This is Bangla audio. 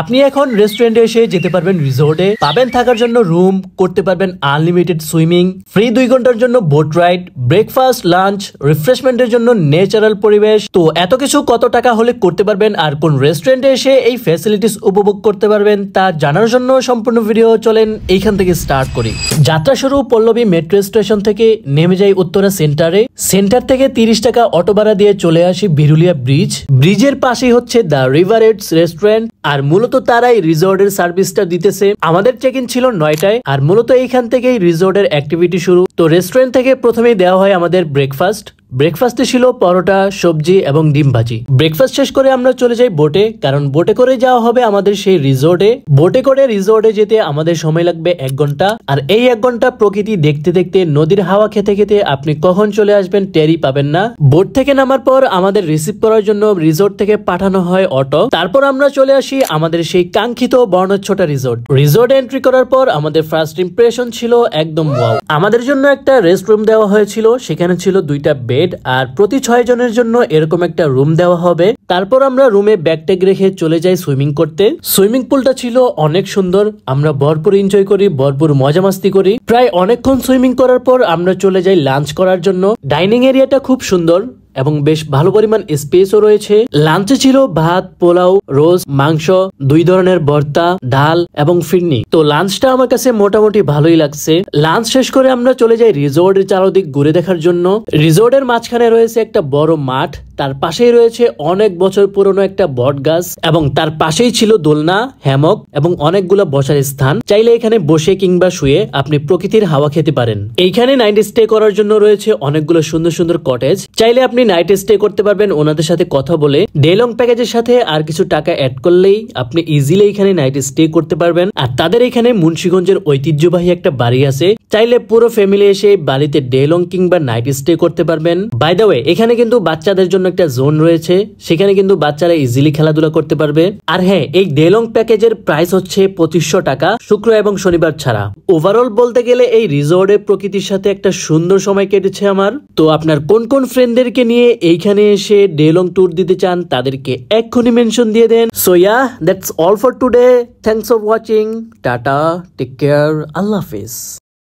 আপনি এখন রেস্টুরেন্টে এসে যেতে পারবেন রিসোর্টে, পাবেন থাকার জন্য রুম, করতে পারবেন আনলিমিটেড সুইমিং, ফ্রি 2 ঘন্টার জন্য বোট রাইড, ব্রেকফাস্ট, লাঞ্চ, রিফ্রেশমেন্টের জন্য ন্যাচারাল পরিবেশ। তো এত কিছু কত টাকা হলে করতে পারবেন আর কোন রেস্টুরেন্টে এসে এই ফ্যাসিলিটিস উপভোগ করতে পারবেন তা জানার জন্য সম্পূর্ণ ভিডিও চলেন এইখান থেকে স্টার্ট করি। যাত্রা শুরু পল্লবী মেট্রো স্টেশন থেকে, নেমে যাই উত্তরা সেন্টার থেকে 30 টাকা অটো ভাড়া দিয়ে চলে আসি বিরুলিয়া ব্রিজের পাশেই হচ্ছে দ্য রিভারেটস রেস্টুরেন্ট। আর মূলত তারাই রিসোর্টের সার্ভিসটা দিতেছে। আমাদের চেক ইন ছিল 9টায় আর মূলত এইখান থেকেই রিসোর্টের অ্যাক্টিভিটি শুরু। তো রেস্টুরেন্ট থেকে প্রথমেই দেওয়া হয় আমাদের ব্রেকফাস্টে ছিল পরোটা, সবজি এবং ডিম ভাজি। ব্রেকফাস্ট শেষ করে আমরা চলে যাই বোটে, কারণ বোটে করে যাওয়া হবে আমাদের সেই রিসোর্টে। বোটে করে রিসোর্টে যেতে আমাদের সময় লাগবে 1 ঘন্টা। আর এই 1 ঘন্টা প্রকৃতি দেখতে দেখতে, নদীর হাওয়া খেতে খেতে আপনি কখন চলে আসবেন টেরই পাবেন না। বোট থেকে নামার পর আমাদের রিসিভ করার জন্য রিসোর্ট থেকে পাঠানো হয় অটো। তারপর আমরা চলে আসি আমাদের সেই কাঙ্ক্ষিত বর্ণচ্ছটা রিসোর্ট এন্ট্রি করার পর আমাদের ফার্স্ট ইমপ্রেশন ছিল একদম ওয়াও। আমাদের জন্য একটা রেস্ট রুম দেওয়া হয়েছিল, সেখানে ছিল 2টা বেড আর প্রতি 6 জনের জন্য এরকম একটা রুম দেওয়া হবে। তারপর আমরা রুমে ব্যাগ রেখে চলে যাই সুইমিং করতে। সুইমিং পুলটা ছিল অনেক সুন্দর, আমরা ভরপুর এনজয় করি, ভরপুর মজা মাস্তি করি। প্রায় অনেকক্ষণ সুইমিং করার পর আমরা চলে যাই লাঞ্চ করার জন্য। ডাইনিং এরিয়াটা খুব সুন্দর এবং বেশ ভালো পরিমাণ স্পেসও রয়েছে। লাঞ্চে ছিল ভাত, পোলাও, রোস্ট, মাংস, 2 ধরনের ভর্তা, ডাল এবং ফিরনি। তো লাঞ্চটা আমার কাছে মোটামুটি ভালোই লাগছে। লাঞ্চ শেষ করে আমরা চলে যাই রিসোর্টের চারদিক ঘুরে দেখার জন্য। রিসোর্টের মাঝখানে রয়েছে একটা বড় মাঠ, তার পাশেই রয়েছে অনেক বছর পুরনো একটা বট গাছ এবং তার পাশেই ছিল দোলনা, হ্যামক এবং অনেকগুলো বসার স্থান। চাইলে এখানে বসে কিংবা শুয়ে আপনি প্রকৃতির হাওয়া খেতে পারেন। এইখানে নাইট স্টে করার জন্য রয়েছে অনেকগুলো সুন্দর সুন্দর কটেজ। চাইলে আপনি নাইট স্টে করতে পারবেন ওনাদের সাথে কথা বলে। ডে লং প্যাকেজের সাথে আর কিছু টাকা অ্যাড করলেই আপনি ইজিলি এখানে নাইট স্টে করতে পারবেন। আর তাদের এখানে মুন্সিগঞ্জের ঐতিহ্যবাহী একটা বাড়ি আছে, চাইলে পুরো ফ্যামিলি এসে বাড়িতে ডে লং কিংবা নাইট স্টে করতে পারবেন। বাই দ্য ওয়ে, এখানে কিন্তু বাচ্চাদের জন্য একটা জোন রয়েছে, সেখানে কিন্তু বাচ্চারা ইজিলি খেলাধুলা করতে পারবে। আর হ্যাঁ, এই ডে লং প্যাকেজের প্রাইস হচ্ছে 2500 টাকা, শুক্র এবং শনিবার ছাড়া। ওভারঅল বলতে গেলে এই রিসোর্টে প্রকৃতির সাথে একটা সুন্দর সময় কেটেছে আমার। তো আপনার কোন কোন ফ্রেন্ডদেরকে নিয়ে এইখানে এসে ডে লং ট্যুর দিতে চান তাদেরকে এক্ষুনি মেনশন দিয়ে দেন। So yeah, that's all for today. Thanks for watching. Tata, take care, আল্লাহ হাফেজ।